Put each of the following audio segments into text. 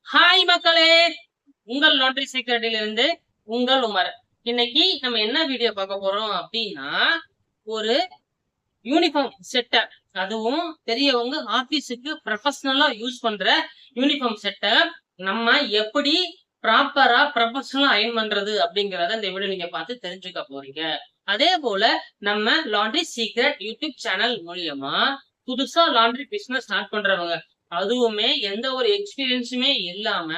Hi மக்களே! உங்கள் laundry செக்ரட்டரியிலிருந்து உங்கள் உமர். இன்னைக்கு நம்ம என்ன வீடியோ பார்க்க போறோம் அப்டின்னா, ஒரு யூனிஃபார்ம் செட்ட அதுவும் பெரியவங்க ஆபீஸுக்கு ப்ரொஃபஷனலா யூஸ் பண்ற யூனிஃபார்ம் செட்ட நம்ம எப்படி ப்ராப்பரா ப்ரொஃபஷனலா அயர்ன் பண்றது அப்படிங்கிறத இந்த வீடியோ நீங்க பார்த்து தெரிஞ்சுக்க போறீங்க. அதே போல நம்ம லாண்ட்ரி சீக்ரெட் யூடியூப் சேனல் மூலியமா புதுசா லாண்ட்ரி பிசினஸ் ஸ்டார்ட் பண்றவங்க, அதுவுமே எந்த ஒரு எக்ஸ்பீரியன்ஸுமே இல்லாம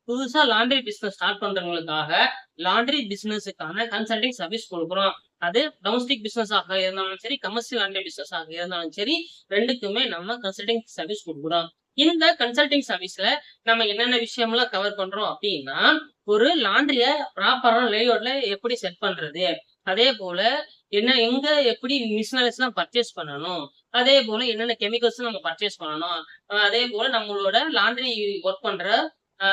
புதுசா லாண்ட்ரி பிசினஸ் ஸ்டார்ட் பண்றவங்களுக்காக லாண்ட்ரி பிசினஸ்க்கான கன்சல்டிங் சர்வீஸ் குடுக்குறோம். அது டொமஸ்டிக் பிசினஸ் ஆக இருந்தாலும் சரி, கமர்ஷியல் ஆன்லைன் பிசினஸ் ஆக இருந்தாலும் சரி, 2க்குமே நம்ம கன்சல்டிங் சர்வீஸ் குடுக்குறோம். இந்த கன்சல்டிங் சர்வீஸ்ல நம்ம என்னென்ன விஷயம்லாம் கவர் பண்றோம் அப்டின்னா, ஒரு லாண்ட்ரிய ப்ராப்பரான லேஅவுட்ல எப்படி செட் பண்றது? அதே போல எங்க எப்படி மிஷினரிஸ்லாம் பர்ச்சேஸ் பண்ணணும்? அதே போல என்னென்ன கெமிக்கல்ஸ் நம்ம பர்ச்சேஸ் பண்ணணும்? அதே போல நம்மளோட லாண்ட்ரி வொர்க் பண்ற அ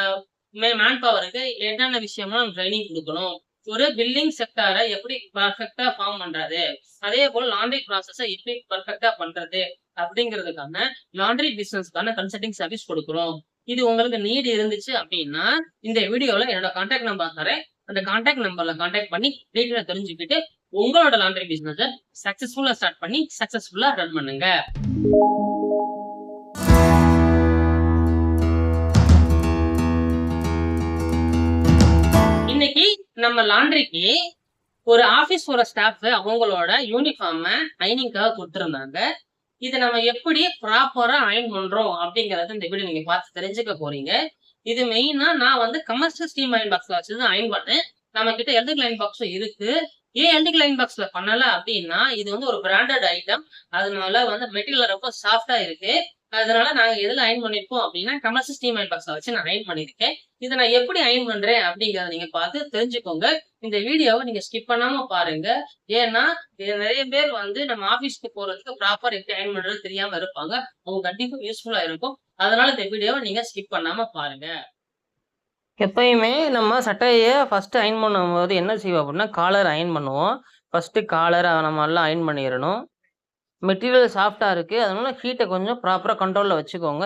மேன் பவருக்கு என்னென்ன விஷயம்லாம் ட்ரெய்னிங் குடுக்கணும்? ஒரு பில்டிங் செக்டார எப்படி பெர்ஃபெக்ட்டா ஃபார்ம் பண்றது? அதே போல லாண்ட்ரி ப்ராசஸ எப்படி பெர்ஃபெக்ட்டா பண்றது? அப்படிங்கிறதுக்கான லாண்ட்ரி பிசினஸ்க்கான கன்சல்டிங் சர்வீஸ் குடுக்குறோம். இது உங்களுக்கு நீட் இருந்துச்சு அப்படின்னா, இந்த வீடியோல என்னோட கான்டாக்ட் நம்பர் தரேன். அந்த கான்டாக்ட் நம்பர்ல கான்டாக்ட் பண்ணி டீட்டெயிலா தெரிஞ்சுக்கிட்டு, உங்களோட லாண்ட்ரி பிசினஸ சக்சஸ்ஃபுல்லா ஸ்டார்ட் பண்ணி, சக்சஸ்ஃபுல்லா ரன் பண்ணுங்க. இன்னைக்கு நம்ம லாண்ட்ரிக்கு ஒரு ஆபீஸ் போற ஸ்டாஃப் அவங்களோட யூனிஃபார்ம அயர்னிங்காக குடுத்திருந்தாங்க. இத நம்ம எப்படி ப்ராப்பரா அயர்ன் பண்றோம் அப்படிங்கிறத இந்த வீடியோ நீங்க பார்த்து தெரிஞ்சுக்க போறீங்க. இது மெயினா நான் வந்து கமர்ஷியல் ஸ்டீம் அயர்ன் பாக்ஸ்ல வச்சு தான் அயர்ன் பண்ணேன். நம்மகிட்ட எலக்ட்ரிக் அயர்ன் பாக்ஸும் இருக்கு. ஏன் எலக்ட்ரிக் அயர்ன் பாக்ஸ்ல பண்ணல அப்படின்னா, இது வந்து ஒரு பிராண்டட் ஐட்டம். அதனால வந்து மெட்டீரியல் ரொம்ப சாஃப்ட்டா இருக்கு. அதனால நாங்க எதுல அயர்ன் பண்ணியிருக்கோம் அப்படின்னா, கமர்ஷியல் ஸ்டீம் அயர்ன் பாக்ஸ்ல வச்சு நான் அயர்ன் பண்ணியிருக்கேன். இத நான் எப்படி அயர்ன் பண்றேன் அப்படிங்கிறத நீங்க பார்த்து தெரிஞ்சுக்கோங்க. இந்த வீடியோவ நீங்க ஸ்கிப் பண்ணாம பாருங்க. ஏன்னா, நெறைய பேர் வந்து நம்ம ஆபீஸ்க்கு போறதுக்கு ப்ராப்பர் எப்படி அயர்ன் பண்றது தெரியாம இருப்பாங்க. அவங்க கண்டிப்பா யூஸ்ஃபுல்லா இருக்கும். அதனால இந்த வீடியோவ நீங்க ஸ்கிப் பண்ணாம பாருங்க. எப்பயுமே நம்ம சட்டைய ஃபர்ஸ்ட்டு அயர்ன் பண்ணும்போது என்ன செய்வோம் அப்டின்னா, காலர் அயர்ன் பண்ணுவோம். ஃபர்ஸ்ட்டு காலர நம்ம நல்லா அயர்ன் பண்ணிறணும். மெட்டீரியல் சாஃப்ட்டா இருக்கு. அதனால ஹீட்ட கொஞ்சம் ப்ராப்பரா கண்ட்ரோல்ல வச்சுக்கோங்க.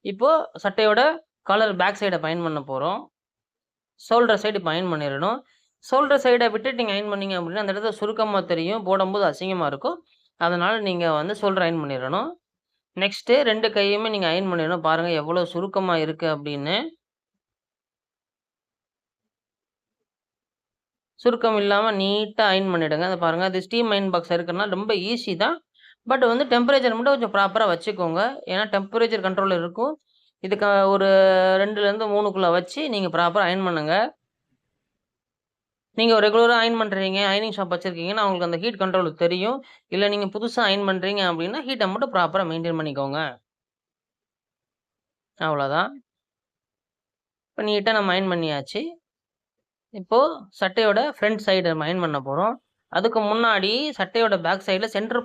இப்போ சட்டையோட காலர் பேக் சைட அயர்ன் பண்ண போறோம். ஷோல்டர் சைடு இப்ப அயர்ன் பண்ணிறணும். ஷோல்டர் சைட விட்டுட்டு நீங்க அயர்ன் பண்ணீங்க அப்டின்னா, அந்த இடத்துல சுருக்கமா தெரியும். போடும்போது அசிங்கமா இருக்கும். அதனால நீங்க வந்து ஷோல்டர் அயர்ன் பண்ணிறணும். நெக்ஸ்ட்டு 2 கையுமே நீங்க அயர்ன் பண்ணிறணும். பாருங்க எவ்வளோ சுருக்கமா இருக்கு அப்டின்னு. சுருக்கம் இல்லாம நீட்டா அயர்ன் பண்ணிடுங்க. அத பாருங்க. அது ஸ்டீம் அயர்ன் பாக்ஸ் இருக்கறனால ரொம்ப ஈஸி தான். பட் வந்து டெம்பரேச்சர் மட்டும் கொஞ்சம் ப்ராப்பரா வச்சுக்கோங்க. ஏன்னா டெம்பரேச்சர் கண்ட்ரோல் இருக்கும். இதுக்கு ஒரு 2லேருந்து 3க்குள்ள வச்சு நீங்க ப்ராப்பரா அயர்ன் பண்ணுங்க. நீங்க ரெகுலரா அயர்ன் பண்றீங்க, அயர்னிங் ஷாப் வச்சிருக்கீங்கன்னா, உங்களுக்கு அந்த ஹீட் கண்ட்ரோல் தெரியும். இல்ல நீங்க புதுசா அயர்ன் பண்றீங்க அப்டின்னா, ஹீட்ட மட்டும் ப்ராப்பரா மெயின்டெயின் பண்ணிக்கோங்க. அவ்வளோதான். இப்ப நீட்டா நம்ம அயர்ன் பண்ணியாச்சு. இப்போ சட்டையோட ஃப்ரண்ட் சைடு நம்ம அயர்ன் பண்ண போறோம். அதுக்கு முன்னாடி சட்டையோட பேக் சைடுல சென்டர்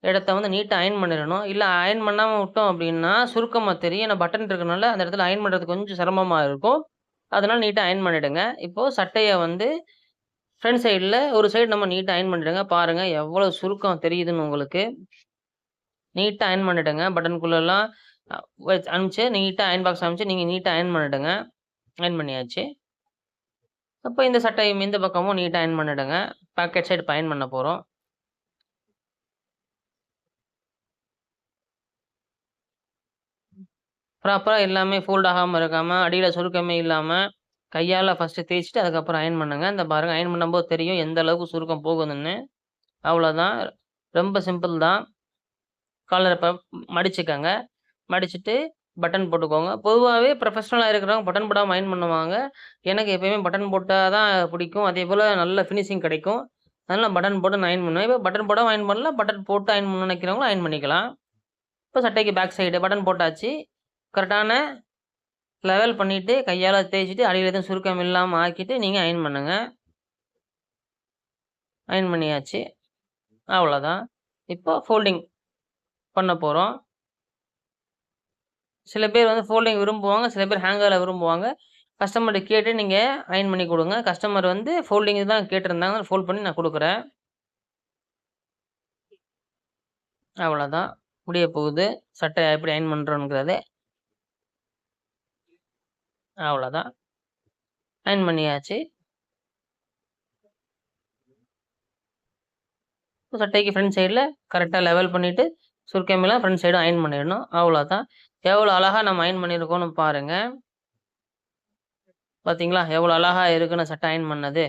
இடத்த வந்து நீட்டா அயர்ன் பண்ணிறணும். இல்ல அயர்ன் பண்ணாம விட்டோம் அப்டின்னா, சுருக்கமா தெரியும். ஏன்னா பட்டன் இருக்கனால அந்த இடத்துல அயர்ன் பண்றது கொஞ்சம் சிரமமா இருக்கும். அதனால நீட்டா அயர்ன் பண்ணிடுங்க. இப்போ சட்டைய வந்து ஃப்ரண்ட் சைடுல ஒரு சைடு நம்ம நீட்டா அயர்ன் பண்ணிடுங்க. பாருங்க எவ்வளோ சுருக்கம் தெரியுதுன்னு உங்களுக்கு. நீட்டா அயர்ன் பண்ணிடுங்க. பட்டனுக்குள்ளலாம் அ வச்சு அனுப்பிச்சு நீட்டா அயர்ன் பாக்ஸ் அனுப்பிச்சு நீங்க நீட்டா அயர்ன் பண்ணிடுங்க. அயர்ன் பண்ணியாச்சு. அப்ப இந்த சட்டையும் இந்த பக்கமும் நீட்டா அயர்ன் பண்ணிடுங்க. பாக்கெட் சைடு இப்ப அயர்ன் பண்ண போறோம். ப்ராப்பரா எல்லாமே ஃபோல்ட் ஆகாம இருக்காம, அடியில சுருக்கமே இல்லாம, கையால ஃபர்ஸ்ட்டு தேய்ச்சுட்டு அதுக்கப்புறம் அயர்ன் பண்ணுங்க. இந்த பாருங்க அயர்ன் பண்ணும்போது தெரியும் எந்த அளவுக்கு சுருக்கம் போகுதுன்னு. அவ்வளோதான். ரொம்ப சிம்பிள் தான். காலர இப்ப மடிச்சுக்கங்க. மடிச்சுட்டு பட்டன் போட்டுக்கோங்க. பொதுவாவே ப்ரொஃபஷனலா இருக்கிறவங்க பட்டன் போடாம அயர்ன் பண்ணுவாங்க. எனக்கு எப்பயுமே பட்டன் போட்டா தான் பிடிக்கும். அதேபோல நல்ல ஃபினிஷிங் கிடைக்கும். அதனால பட்டன் போட்டு நான் அயர்ன் பண்ணுவேன். இப்ப பட்டன் போடாம அயர்ன் பண்ணலாம். பட்டன் போட்டு அயர்ன் பண்ணணும்னு நினைக்கிறவங்களும் அயர்ன் பண்ணிக்கலாம். இப்ப சட்டைக்கு பேக் சைடு பட்டன் போட்டாச்சு. கரெக்டான லெவல் பண்ணிட்டு, கையால தேய்ச்சுட்டு, அடியில எதுவும் சுருக்கம் இல்லாம ஆக்கிட்டு, நீங்க அயர்ன் பண்ணுங்க. அயர்ன் பண்ணியாச்சு. அவ்வளோதான். இப்போ ஃபோல்டிங் பண்ண போறோம். சில பேர் வந்து ஃபோல்டிங் விரும்புவாங்க. சில பேர் ஹேங்கர்ல விரும்புவாங்க. கஸ்டமர்ட்ட கேட்டு நீங்க அயர்ன் பண்ணி குடுங்க. கஸ்டமர் வந்து ஃபோல்டிங் தான் கேட்டிருந்தாங்க. ஃபோல்ட் பண்ணி நான் குடுக்குறேன். அவ்வளோதான். முடிய போகுது. சட்டை எப்படி அயர்ன் பண்றோம்ங்கிறது. அவ்வளோதான். அயர்ன் பண்ணியாச்சு. சட்டைக்கு ஃப்ரண்ட் சைடில் கரெக்டாக லெவல் பண்ணிவிட்டு சுருக்கமெல்லாம் ஃப்ரண்ட் சைடும் அயர்ன் பண்ணிடணும். அவ்வளோதான். எவ்வளோ அழகாக நம்ம அயர்ன் பண்ணியிருக்கோம்னு பாருங்கள். பார்த்தீங்களா எவ்வளோ அழகாக இருக்குன்னு சட்டை அயர்ன் பண்ணது.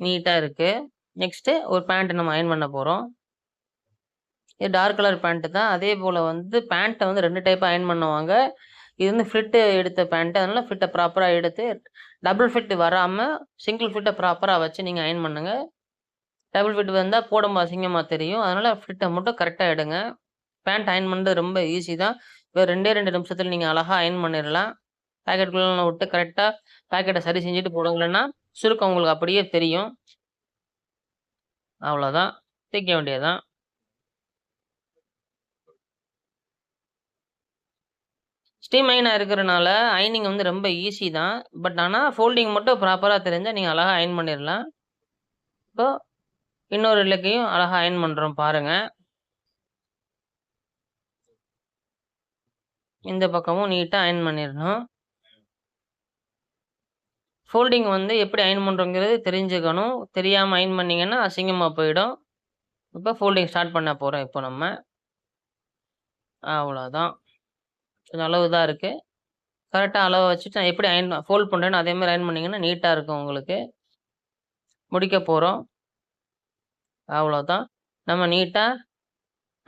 நீட்டாக இருக்குது. நெக்ஸ்ட்டு ஒரு பேண்ட் நம்ம அயர்ன் பண்ண போகிறோம். இது டார்க் கலர் பேண்ட்டு தான். அதே போல் வந்து பேண்ட்டை வந்து 2 டைப்பாக அயர்ன் பண்ணுவாங்க. இது வந்து ஃபிட்டு எடுத்த பேண்ட்டு. அதனால் ஃபிட்டை ப்ராப்பராக எடுத்து டபுள் ஃபிட் வராமல் சிங்கிள் ஃபிட்டை ப்ராப்பராக வச்சு நீங்கள் அயர்ன் பண்ணுங்கள். டபுள் ஃபிட் வந்தால் போடும்போது அசிங்கமாக தெரியும். அதனால் ஃபிட்டை மட்டும் கரெக்டாக எடுங்க. பேண்ட் அயர்ன் பண்ணுறது ரொம்ப ஈஸி தான். வெறும் 2 நிமிஷத்தில் நீங்கள் அழகாக அயர்ன் பண்ணிடலாம். பாக்கெட்டுக்குள்ளே விட்டு கரெக்டாக பாக்கெட்டை சரி செஞ்சுட்டு போடுங்களேன்னா சுருக்கம் உங்களுக்கு அப்படியே தெரியும். அவ்வளோதான். தைக்க வேண்டியதுதான். ஸ்டீம் அயனாக இருக்கிறனால அயனிங் வந்து ரொம்ப ஈஸி தான். பட் ஆனால் ஃபோல்டிங் மட்டும் ப்ராப்பராக தெரிஞ்சால் நீங்கள் அழகாக அயர்ன் பண்ணிடலாம். இப்போ இன்னொரு லெக்கையும் அழகாக அயர்ன் பண்ணுறோம் பாருங்கள். இந்த பக்கமும் நீட்டாக அயர்ன் பண்ணிடணும். ஃபோல்டிங் வந்து எப்படி அயர்ன் பண்ணுறோங்கிறது தெரிஞ்சுக்கணும். தெரியாமல் அயர்ன் பண்ணிங்கன்னா அசிங்கமாக போயிடும். இப்போ ஃபோல்டிங் ஸ்டார்ட் பண்ண போகிறோம் இப்போ நம்ம. அவ்வளோதான். கொஞ்சம் அளவு தான் இருக்குது. கரெக்டாக அளவை வச்சுட்டு நான் எப்படி ஃபோல்ட் பண்ணுறேன்னு அதேமாதிரி அயர்ன் பண்ணிங்கன்னா நீட்டாக இருக்கும் உங்களுக்கு. முடிக்க போகிறோம். அவ்வளோதான். நம்ம நீட்டாக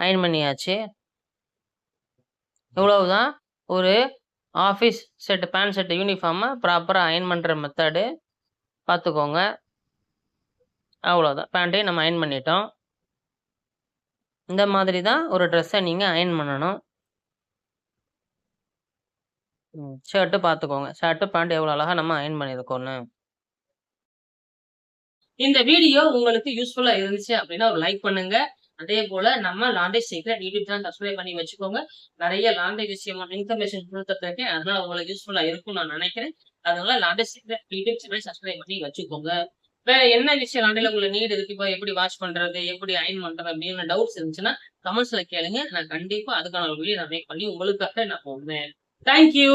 அயர்ன் பண்ணியாச்சு. இவ்வளவுதான் ஒரு ஆஃபீஸ் செட்டு பேண்ட் செட்டு யூனிஃபார்மை ப்ராப்பராக அயர்ன் பண்ணுற மெத்தடு. பார்த்துக்கோங்க. அவ்வளோதான். பேண்ட்டையும் நம்ம அயர்ன் பண்ணிட்டோம். இந்த மாதிரி தான் ஒரு ட்ரெஸ்ஸை நீங்கள் அயர்ன் பண்ணணும். ஷர்ட்டு பார்த்துக்கோங்க. ஷர்ட்டு பேண்ட் எவ்வளோ அழகாக நம்ம அயர்ன் பண்ணியிருக்கோன்னு. இந்த வீடியோ உங்களுக்கு யூஸ்ஃபுல்லா இருந்துச்சு அப்படின்னா ஒரு லைக் பண்ணுங்க. அதே போல நம்ம laundry secret YouTube channel subscribe பண்ணி வச்சுக்கோங்க. நிறைய லாண்ட்ரி விஷயமா இன்ஃபர்மேஷன் கொடுத்துட்டு இருக்கேன். அதனால உங்களுக்கு யூஸ்ஃபுல்லா இருக்கும்னு நான் நினைக்கிறேன். அதனால laundry secret YouTube channel subscribe பண்ணி வச்சுக்கோங்க. வேற என்ன விஷயம் லாண்ட்ரில உங்களுக்கு நீட் இருக்கு, இப்போ எப்படி வாஷ் பண்றது, எப்படி அயர்ன் பண்றது அப்படின்னு டவுட்ஸ் இருந்துச்சுன்னா கமெண்ட்ஸ்ல கேளுங்க. நான் கண்டிப்பா அதுக்கான ஒரு வீடியோ நான் மேக் பண்ணி உங்களுக்காக நான் போடுவேன். தேங்க்யூ.